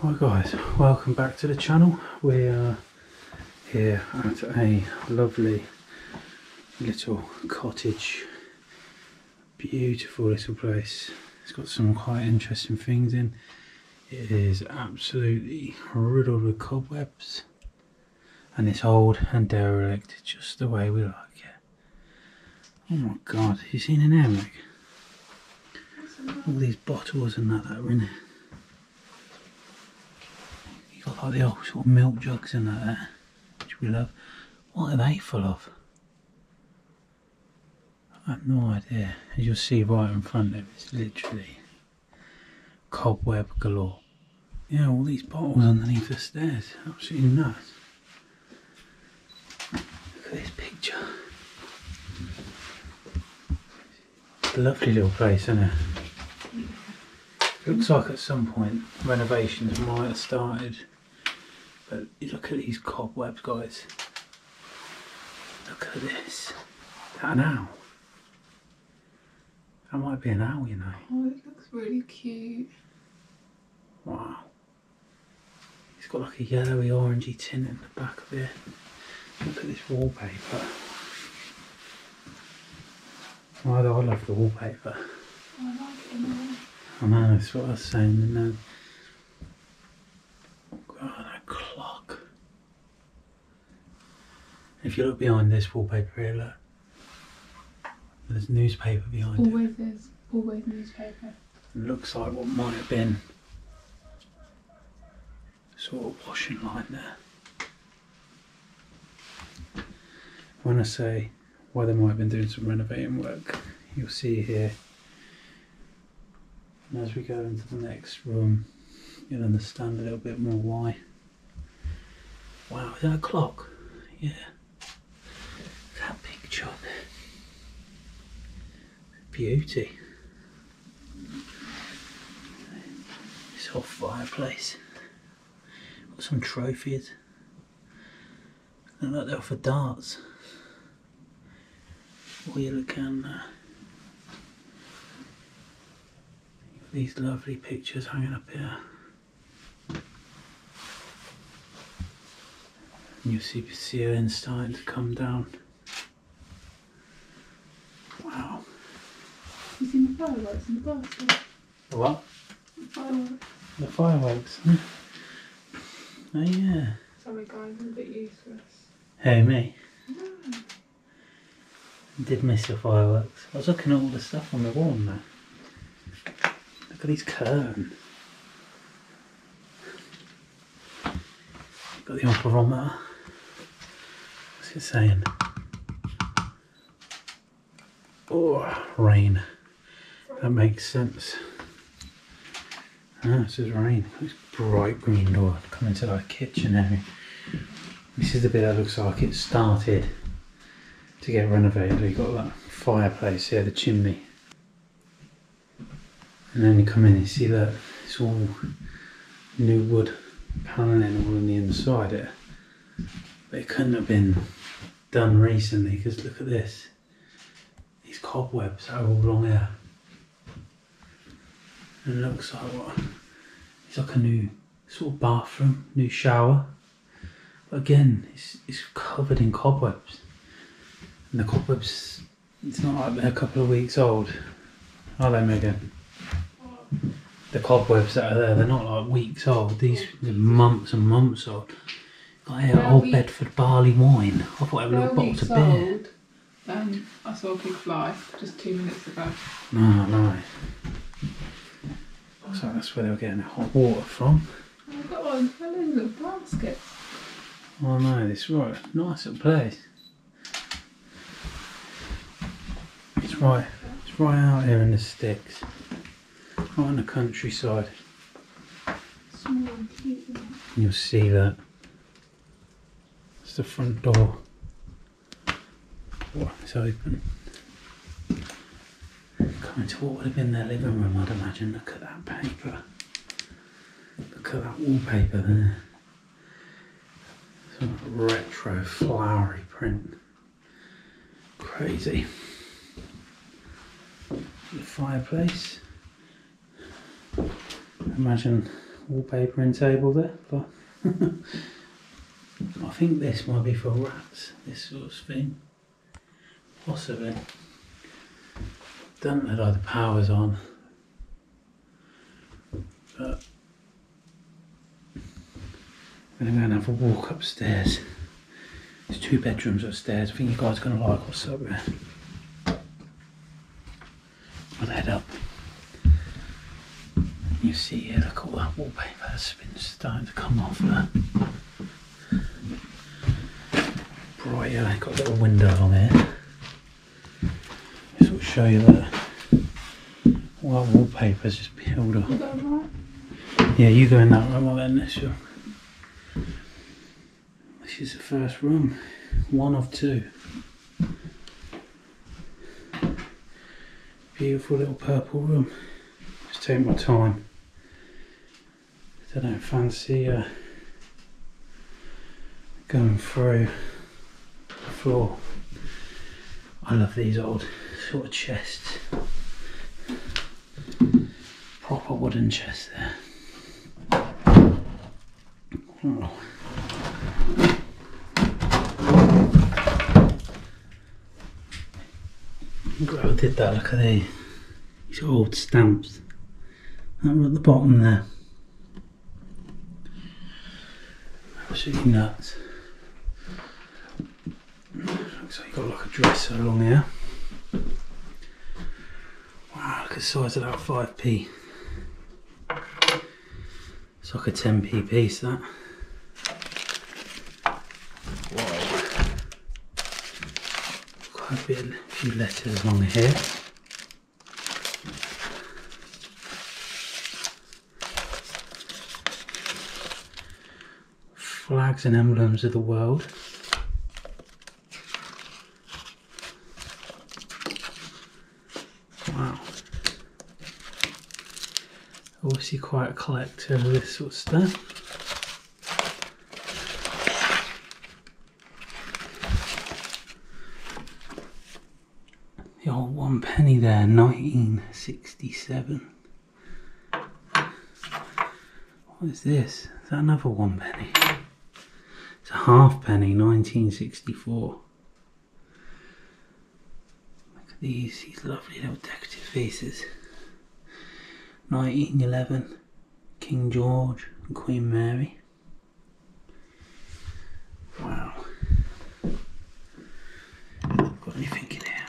Hi guys, welcome back to the channel. We are here at a lovely little cottage. Beautiful little place. It's got some quite interesting things in. It is absolutely riddled with cobwebs and it's old and derelict just the way we like it. Oh my god, have you seen in there, Meg? All these bottles and that are in it. You got like the old sort of milk jugs and that there, which we love. What are they full of? I have no idea. As you'll see right in front of it, it's literally cobweb galore. Yeah, all these bottles underneath the stairs. Absolutely nuts. Look at this picture. It's a lovely little place, isn't it? Looks like at some point renovations might have started. But look at these cobwebs, guys. Look at this. Is that an owl? That might be an owl, you know. Oh, it looks really cute. Wow. It's got like a yellowy orangey tint in the back of it. Look at this wallpaper. Oh, I love the wallpaper. I like it in there. I know, that's what I was saying. And oh God, that clock. If you look behind this wallpaper here, look. There's newspaper behind it. Always is. Always newspaper. It looks like what might have been sort of washing line there. When I say why they might have been doing some renovating work, you'll see here. And as we go into the next room, you'll understand a little bit more why. Wow, is that a clock? Yeah. That picture. Beauty. This whole fireplace. Got some trophies. Look like they're for darts. Wheel of can there. These lovely pictures hanging up here. And you'll see the ceiling starting to come down. Wow. You seen the fireworks in the basket? The what? The fireworks. The fireworks. Huh? Oh yeah. Sorry guys, I'm a bit useless. Hey, me. No. I did miss the fireworks. I was looking at all the stuff on the wall now. Look at these curtains. Got the operometer. What's it saying? Oh, rain. That makes sense. Ah, it says rain. This bright green door coming to our kitchen area. This is the bit that looks like it started to get renovated. You've got that fireplace here, the chimney. And then you come in and you see that it's all new wood panelling all on the inside here. But it couldn't have been done recently because look at this. These cobwebs are all along here. And it looks like what? It's like a new sort of bathroom, new shower. But again, it's covered in cobwebs. And the cobwebs, it's not like they're a couple of weeks old. Are they, Megan? The cobwebs that are there, they're not like weeks old. These are months and months old. Got here, old Bedford barley wine. I thought I had little bottles of beer. Then I saw a pig fly just 2 minutes ago. No. Looks like that's where they were getting the hot water from. I've got one of those little baskets. Oh no, this is right. Nice little place. It's right out here in the sticks. Right on the countryside. Small and cute, isn't it? And you'll see that. It's the front door. Oh, it's open. Coming to what would have been their living room, I'd imagine. Look at that paper. Look at that wallpaper there. Some retro flowery print. Crazy. The fireplace. Imagine wallpapering table there, but I think this might be for rats, this sort of thing. Possibly. Don't know like the power's on. But I'm going to go and have a walk upstairs. There's 2 bedrooms upstairs. I think you guys are going to like what's up there. I'll head up. You see here, look, all that wallpaper has been starting to come off there. Bright, yeah, got a little window on here. This will show you that all that wallpaper's just peeled off. Yeah, you go in that room, I'll end this room. This is the first room, 1 of 2. Beautiful little purple room. Just take my time. I don't fancy going through the floor. I love these old sort of chests. Proper wooden chests there. Oh. I did that, look at these old stamps. That were at the bottom there. Absolutely nuts. Looks like you've got like a dresser along here. Wow, look at the size of that 5p. It's like a 10p piece, that. Whoa. Quite a few letters along here. Flags and emblems of the world. Wow. Obviously quite a collector of this sort of stuff. The old 1 penny there, 1967. What is this? Is that another 1 penny? It's a half penny, 1964. Look at these lovely little decorative pieces. 1911, King George and Queen Mary. Wow. Got anything in here?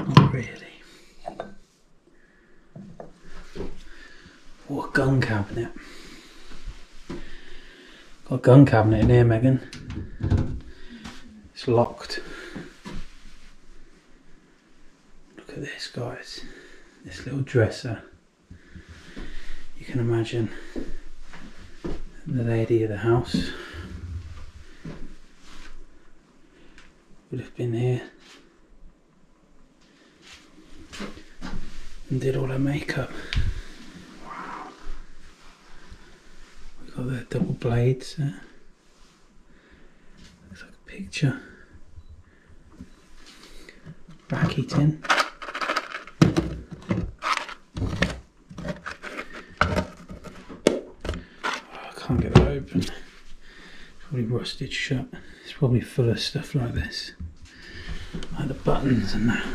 Not really. What a gun cabinet. Got a gun cabinet in here, Megan. It's locked. Look at this, guys. This little dresser. You can imagine the lady of the house would have been here and did all her makeup. Wow. We've got the double blades there. Looks like a picture. Racky tin. Can't get that open. It's probably rusted shut. It's probably full of stuff like this, like the buttons and that.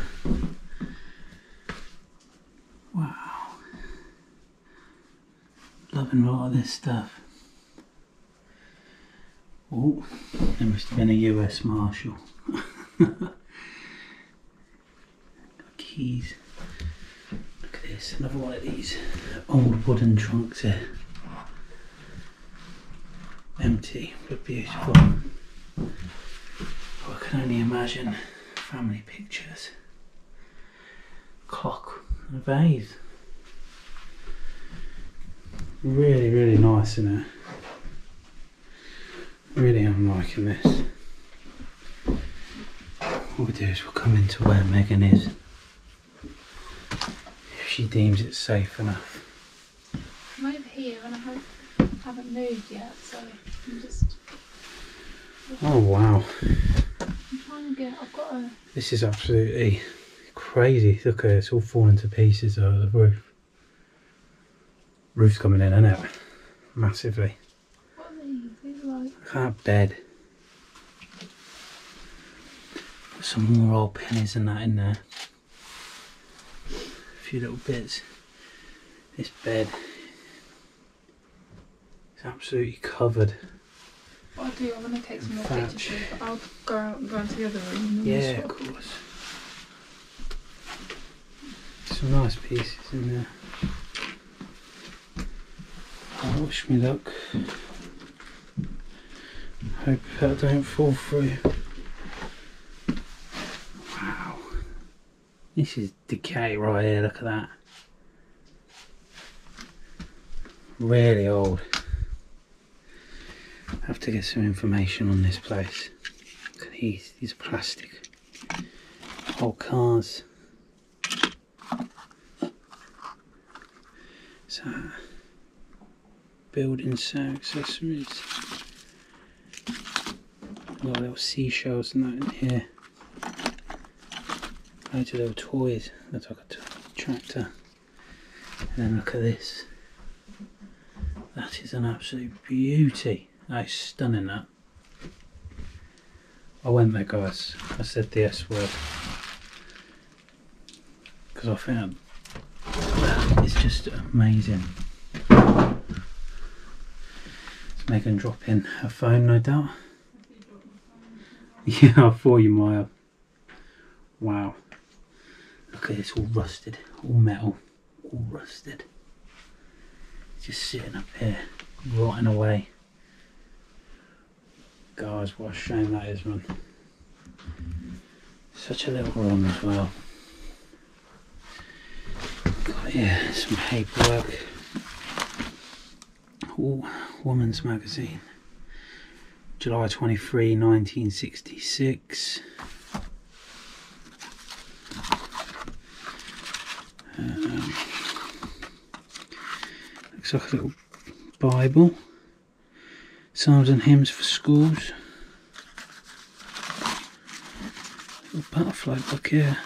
Wow, loving a lot of this stuff. Oh, there must have been a US Marshal. Got keys. Look at this, another one of these old wooden trunks here. Empty but beautiful. Oh, I can only imagine family pictures. Clock and a vase. Really, really nice, isn't it? Really am liking this. What we'll do is we'll come into where Megan is, if she deems it safe enough. I'm over here and I haven't moved yet, so I'm just... Oh wow. I'm trying to get... I've got a... This is absolutely crazy. Look at it, it's all falling to pieces over the roof. Roof's coming in, isn't it? massively. What are these? These are like... Look at that bed. Put some more old pennies and that in there. A few little bits. This bed is absolutely covered. What I'll do, I'm going to take some more Thatch. pictures of it, but I'll go out and go into the other room and then Yeah, we'll of swap. course. Some nice pieces in there. Oh, wish me luck. Hope that don't fall through. Wow. This is decay right here, look at that. Really old. I have to get some information on this place. Look at these are plastic. Old cars. So, building accessories. Got little seashells and that in here. Loads of little toys. Looks like a tractor. And then look at this. That is an absolute beauty. That is stunning, that. I went there, guys. I said the S word. Because I found that is just amazing. It's Megan dropping her phone, no doubt. Yeah, I thought you might have. Wow. Look at this, all rusted, all metal, all rusted. It's just sitting up here, rotting away. Guys, what a shame that is, man. Such a little room as well. Got here some paperwork. Ooh, Woman's Magazine. July 23, 1966. Looks like a little Bible. Psalms and hymns for schools. Little butterfly book here.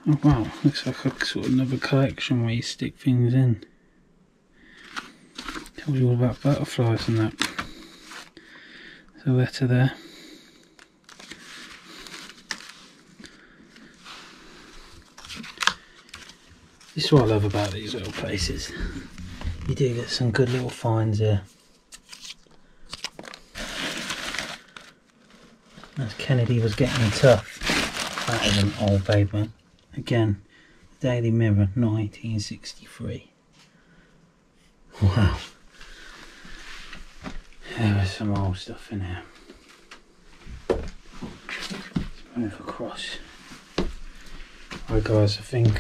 Oh wow, looks like a sort of another collection where you stick things in. Tells you all about butterflies and that. There's a letter there. This is what I love about these little places. You do get some good little finds here. As Kennedy was getting tough. That is an old babe, man. Again, Daily Mirror, 1963. Wow. There is some old stuff in here. Let's move across. Right guys, I think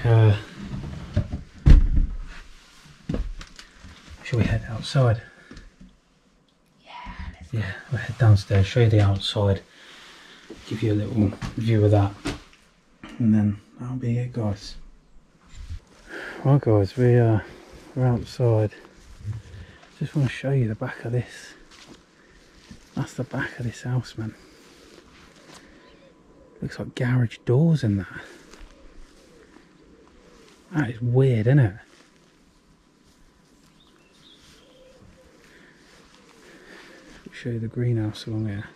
shall we head outside? Yeah, we'll head downstairs, show you the outside, give you a little view of that, and then that'll be it, guys. Right guys, we're outside. Just want to show you the back of this. That's the back of this house, man. Looks like garage doors in that. That is weird, isn't it? I'll show you the greenhouse along here.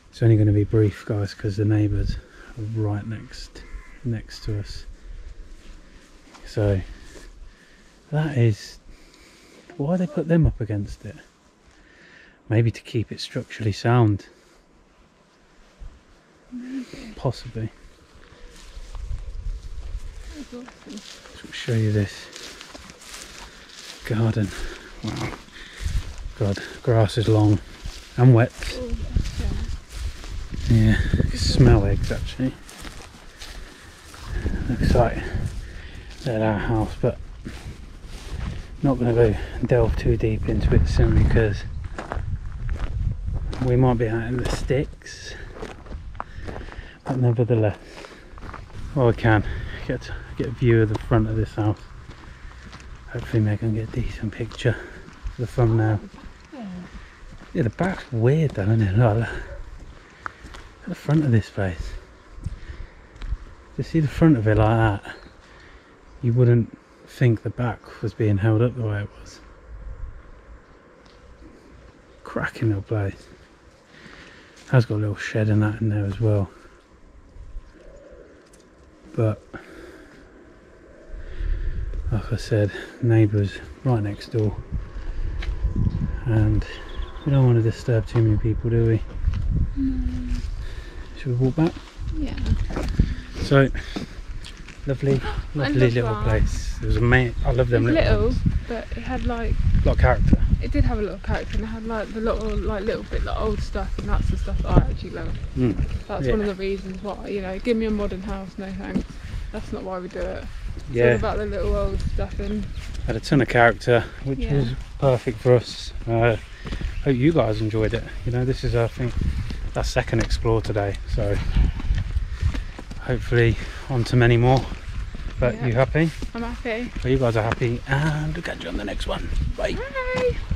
It's only going to be brief, guys, because the neighbours are right next to us. So that is why they put them up against it. Maybe to keep it structurally sound. Maybe. Possibly. I'll show you this garden. Wow. God, grass is long and wet. Oh, Yeah, you can smell eggs actually. Looks like they're our house, but not going to go delve too deep into it soon because we might be out in the sticks. But nevertheless, well, we can get a view of the front of this house. Hopefully Megan can get a decent picture for the thumbnail. Yeah, the back's weird though, isn't it? Look at the front of this place. To see the front of it like that, you wouldn't think the back was being held up the way it was. Cracking little place. Has got a little shed and that in there as well. But like I said, neighbours right next door, and we don't want to disturb too many people, do we? No. Should we walk back? Yeah. So lovely little that. place. It was amazing. I love them It was little little, ones. but it had like, A lot of character. it did have a lot of character, and it had like the little bit like old stuff, and that's the stuff that I actually love. That's one of the reasons why, you know, give me a modern house, no thanks. That's not why we do it. It's all about the little old stuff, and had a ton of character, which was perfect for us. Hope you guys enjoyed it. You know, this is, I think, our second explore today, so hopefully on to many more. But you happy? I'm happy. Well, you guys are happy, and we'll catch you on the next one. Bye. Bye.